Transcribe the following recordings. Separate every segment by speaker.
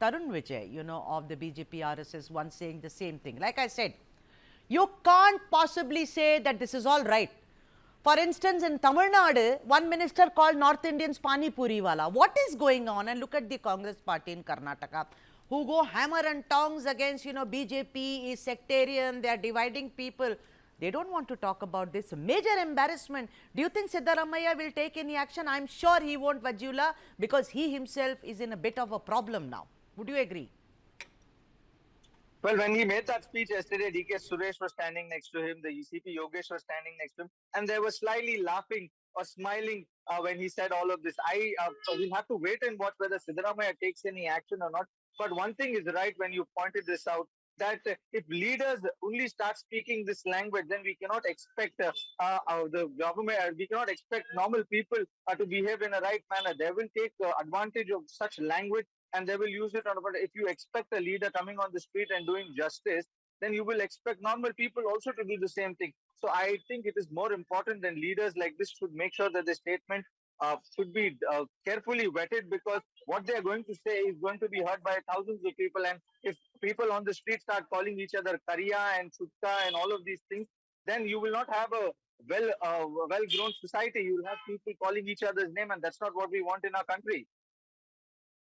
Speaker 1: Tarun Vijay, of the BJP RSS, once saying the same thing. Like I said, you can't possibly say that this is all right. For instance, in Tamil Nadu, one minister called North Indians Pani Puri Wala. What is going on? And look at the Congress party in Karnataka, who go hammer and tongs against, BJP is sectarian, they are dividing people. They don't want to talk about this major embarrassment. Do you think Siddaramaiah will take any action? I'm sure he won't, Vajula, because he himself is in a bit of a problem now. Would you agree?
Speaker 2: Well, when he made that speech yesterday, DK Suresh was standing next to him, the CP Yogesh was standing next to him, and they were slyly laughing or smiling when he said all of this. We'll have to wait and watch whether Siddaramaiah takes any action or not. But one thing is right when you pointed this out, that if leaders only start speaking this language, then we cannot expect the government, we cannot expect normal people to behave in a right manner. They will take advantage of such language and they will use it on. But if you expect a leader coming on the street and doing justice, then you will expect normal people also to do the same thing. So I think it is more important than leaders like this should make sure that the statement should be carefully vetted, because what they are going to say is going to be heard by thousands of people. And if people on the street start calling each other Kariya and Chutta and all of these things, then you will not have a well-grown society. You will have people calling each other's name, and that's not what we want in our country.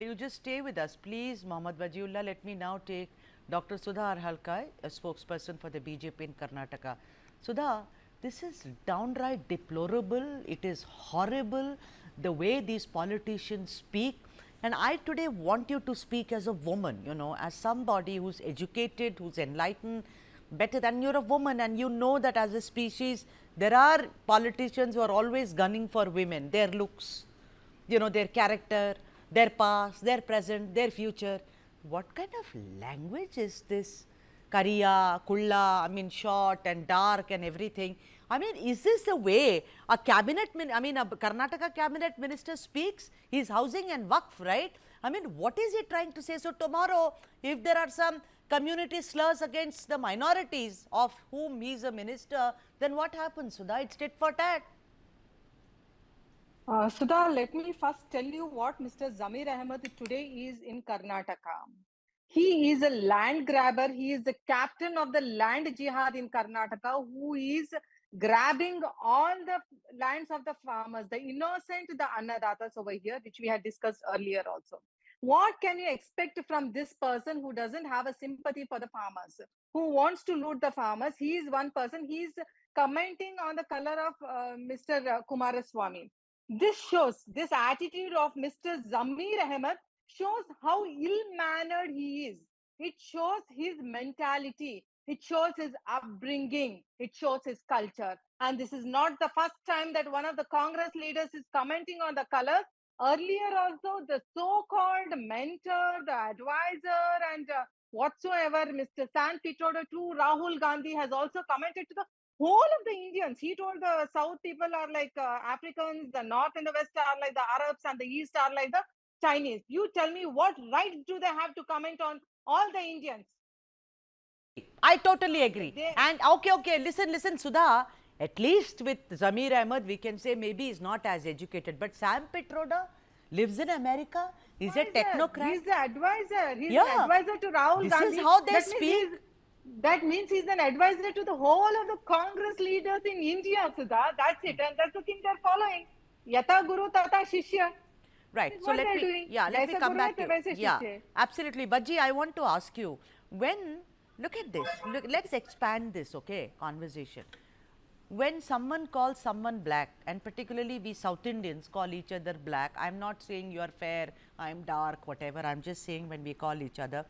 Speaker 1: You just stay with us, please, Mohammad Wajiullah. Let me now take Dr. Sudha Arhalkai, a spokesperson for the BJP in Karnataka. Sudha, this is downright deplorable. It is horrible, the way these politicians speak. And I today want you to speak as a woman, as somebody who's educated, who's enlightened, better than you're a woman. And you know that as a species, there are politicians who are always gunning for women, their looks, their character, their past, their present, their future. What kind of language is this? Kariya, Kulla, short and dark and everything. Is this the way a Karnataka cabinet minister speaks? He's housing and Waqf, right? What is he trying to say? So tomorrow, if there are some community slurs against the minorities of whom he's a minister, then what happens, Sudha? It's tit for tat.
Speaker 3: Sudha, let me first tell you what Mr. Zameer Ahmed today is in Karnataka. He is a land grabber. He is the captain of the land jihad in Karnataka, who is grabbing all the lands of the farmers, the innocent, the annadatas over here, which we had discussed earlier also. What can you expect from this person who doesn't have a sympathy for the farmers, who wants to loot the farmers? He is one person. He is commenting on the color of Mr. Kumaraswamy. This attitude of Mr. Zameer Ahmed shows how ill-mannered he is. It shows his mentality. It shows his upbringing. It shows his culture. And this is not the first time that one of the Congress leaders is commenting on the colors. Earlier also, the so-called mentor, the advisor, and whatsoever, Mr. San Pitroda to Rahul Gandhi has also commented to the whole of the Indians. He told the South people are like Africans, the North and the West are like the Arabs, and the East are like the Chinese. You tell me, what right do they have to comment on all the Indians?
Speaker 1: I totally agree. And okay, listen, Sudha. At least with Zameer Ahmed, we can say maybe he's not as educated. But Sam Pitroda lives in America. He's a technocrat.
Speaker 3: He's the advisor. He's the advisor to Rahul Gandhi.
Speaker 1: This is how they speak.
Speaker 3: That means he's an advisor to the whole of the Congress leaders in India, Sudha. That's it. And that's the thing they're following. Yata Guru Tata Shishya.
Speaker 1: Right. So let me come back to you. Yeah, absolutely. Bajji, I want to ask you, look at this. Let's expand this, conversation. When someone calls someone black, and particularly we South Indians call each other black, I'm not saying you are fair, I'm dark, whatever, I'm just saying when we call each other,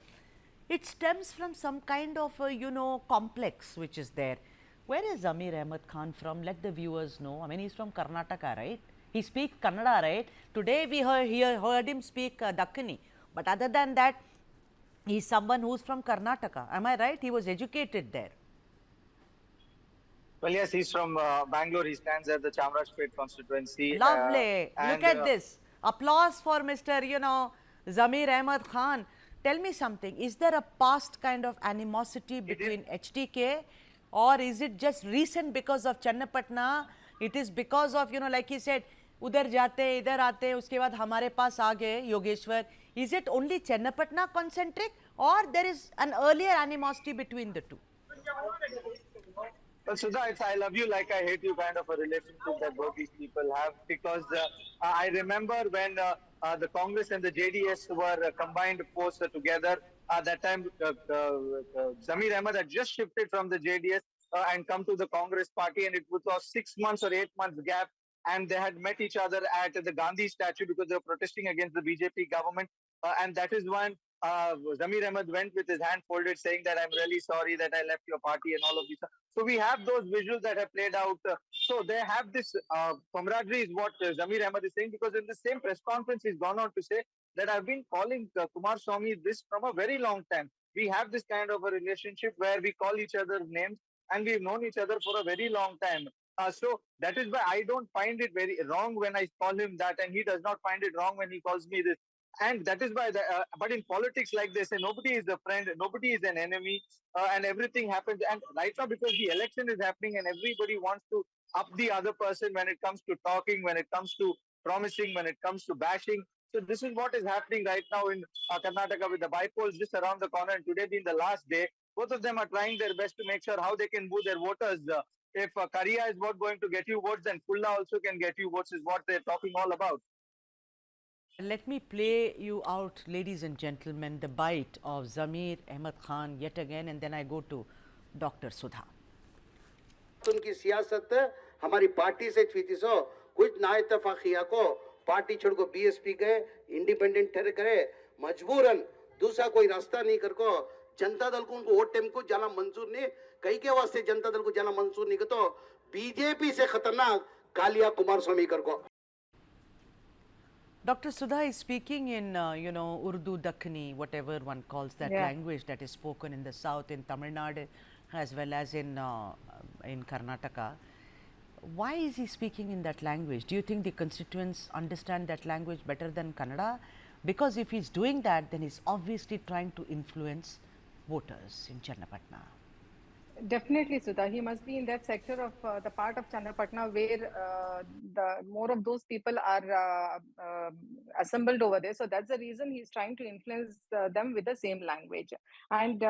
Speaker 1: it stems from some kind of a, complex which is there. Where is Zameer Ahmed Khan from? Let the viewers know. He's from Karnataka, right? He speaks Kannada, right? Today we heard him speak Dakkani. But other than that, he's someone who's from Karnataka. Am I right? He was educated there.
Speaker 2: Well, yes, he's from Bangalore. He stands at the Chamarajpet constituency.
Speaker 1: Lovely. Look at this. Applause for Mr. Zameer Ahmed Khan. Tell me something. Is there a past kind of animosity between HDK, or is it just recent because of Channapatna? It is because of, like he said, उधर जाते इधर आते, उसके बाद हमारे पास आ गए Yogeshwar. Is it only Channapatna concentric, or there is an earlier animosity between the two?
Speaker 2: Well, Sudha, it's I love you like I hate you kind of a relationship that both these people have, because I remember when the Congress and the JDS were combined force together. At that time, Zameer Ahmed had just shifted from the JDS and come to the Congress party, and it was 6 months or 8 months gap, and they had met each other at the Gandhi statue because they were protesting against the BJP government, and that is when Zameer Ahmed went with his hand folded, saying that I'm really sorry that I left your party and all of these. So we have those visuals that have played out. So they have this camaraderie, is what Zameer Ahmed is saying, because in the same press conference, he's gone on to say that I've been calling Kumaraswamy this from a very long time. We have this kind of a relationship where we call each other's names, and we've known each other for a very long time. So that is why I don't find it very wrong when I call him that, and he does not find it wrong when he calls me this. And that is why, but in politics like this, nobody is a friend, nobody is an enemy, and everything happens. And right now, because the election is happening and everybody wants to up the other person when it comes to talking, when it comes to promising, when it comes to bashing. So this is what is happening right now in Karnataka, with the bypolls just around the corner, and today being the last day. Both of them are trying their best to make sure how they can woo their voters. If Kaalia is not going to get you votes, then Kulla also can get you votes, is what they're talking all about.
Speaker 1: Let me play you out, ladies and gentlemen, the bite of Zameer Ahmed Khan yet again, and then I go to Dr. Sudha.
Speaker 4: उनकी सियासत हमारी party से छुई थी, सो कुछ ना इत्तेफाकिया को party छोड़ को बीएसपी गए, इंडिपेंडेंट ठहर करे, मजबूरन दूसरा कोई रास्ता नहीं कर को जनता दल को उनको वोट टाइम को जाना मंजूर नहीं, कई के वास्ते जनता दल को जाना मंजूर नहीं, तो बीजेपी से खतरनाक कालिया कुमारस्वामी कर को.
Speaker 1: Dr. Sudha is speaking in, Urdu, Dakhini, whatever one calls that language that is spoken in the south, in Tamil Nadu, as well as in Karnataka. Why is he speaking in that language? Do you think the constituents understand that language better than Kannada? Because if he's doing that, then he's obviously trying to influence voters in Channapatna.
Speaker 3: Definitely, Sudha. He must be in that sector of the part of Channapatna where the more of those people are assembled over there. So that's the reason he's trying to influence them with the same language. And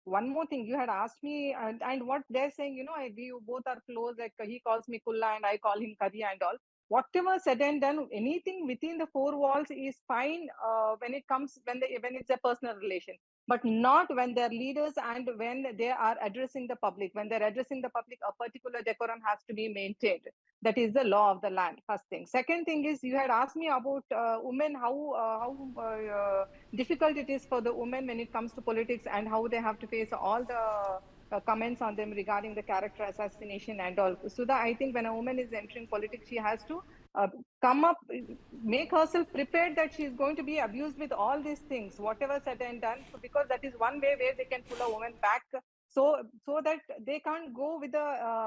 Speaker 3: one more thing, you had asked me, and what they're saying, we both are close. Like he calls me Kulla and I call him Kariya and all. Whatever said and done, anything within the four walls is fine when it comes when it's a personal relation, but not when they're leaders and when they are addressing the public. When they're addressing the public, a particular decorum has to be maintained. That is the law of the land, first thing. Second thing is, you had asked me about women, how difficult it is for the women when it comes to politics, and how they have to face all the comments on them regarding the character assassination and all. Sudha, I think when a woman is entering politics, she has to come up, make herself prepared that she is going to be abused with all these things, whatever said and done. So because that is one way where they can pull a woman back, so that they can't go with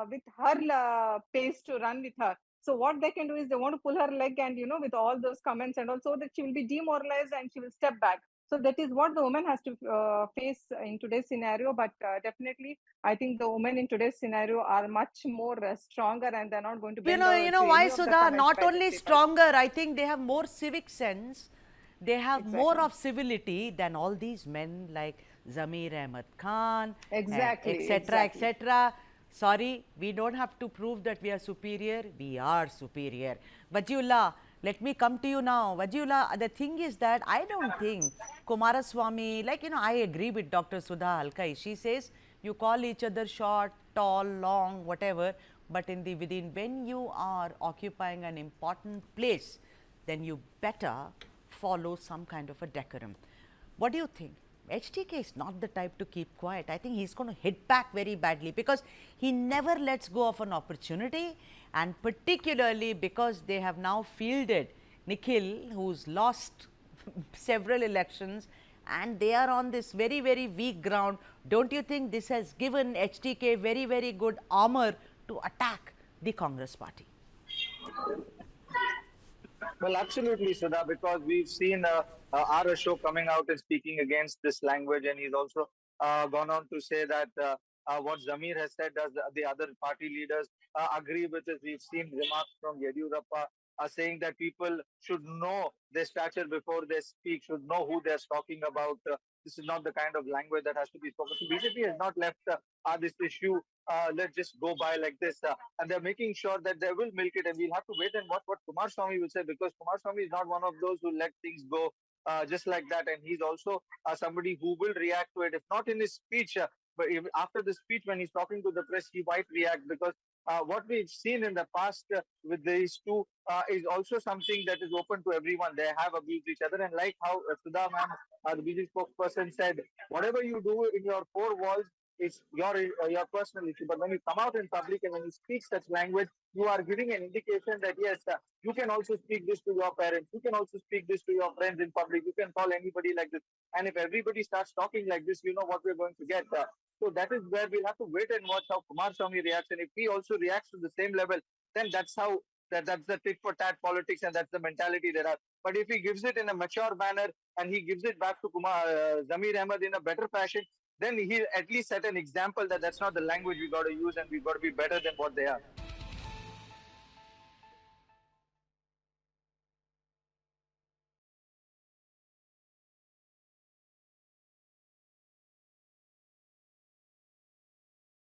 Speaker 3: with her pace to run with her. So what they can do is they want to pull her leg, and with all those comments and all, so that she will be demoralized and she will step back. So that is what the woman has to face in today's scenario. But definitely, I think the women in today's scenario are much more stronger, and they're not going to bend
Speaker 1: You know
Speaker 3: to
Speaker 1: why,
Speaker 3: any of the
Speaker 1: Sudha?
Speaker 3: comments
Speaker 1: Not
Speaker 3: by
Speaker 1: only
Speaker 3: these people.
Speaker 1: stronger, I think they have more civic sense. They have more
Speaker 3: Exactly.
Speaker 1: of civility than all these men like Zameer Ahmed Khan,
Speaker 3: Exactly,
Speaker 1: etc.,
Speaker 3: exactly.
Speaker 1: etc. Sorry, we don't have to prove that we are superior. We are superior. Vajiullah, let me come to you now. Vajiullah, the thing is that I don't think Kumaraswamy, I agree with Dr. Sudha Halkai. She says you call each other short, tall, long, whatever, but within when you are occupying an important place, then you better follow some kind of a decorum. What do you think? HTK is not the type to keep quiet. I think he's going to hit back very badly, because he never lets go of an opportunity, and particularly because they have now fielded Nikhil, who's lost several elections, and they are on this very, very weak ground. Don't you think this has given HTK very, very good armor to attack the Congress party?
Speaker 2: Well, absolutely, Sudha, because we've seen R. Ashok coming out and speaking against this language, and he's also gone on to say that what Zameer has said, does the other party leaders agree with it. We've seen remarks from Yediyurappa saying that people should know their stature before they speak, should know who they're talking about. This is not the kind of language that has to be spoken. So BJP has not left this issue. Let's just go by like this, and they're making sure that they will milk it, and we'll have to wait and watch what Kumaraswamy will say, because Kumaraswamy is not one of those who let things go just like that, and he's also somebody who will react to it, if not in his speech, but if, after the speech when he's talking to the press, he might react, because what we've seen in the past with these two is also something that is open to everyone. They have abused each other, and like how Sudha ma'am, the BJP spokesperson, said, whatever you do in your four walls is your personal issue. But when you come out in public and when you speak such language, you are giving an indication that yes, you can also speak this to your parents. You can also speak this to your friends in public. You can call anybody like this. And if everybody starts talking like this, you know what we're going to get. So that is where we'll have to wait and watch how Kumaraswamy reacts. And if he also reacts to the same level, then that's how that's the tit-for-tat politics, and that's the mentality there are. But if he gives it in a mature manner and he gives it back to Zameer Ahmed in a better fashion, then he'll at least set an example that that's not the language we got to use, and we got to be better than what they are.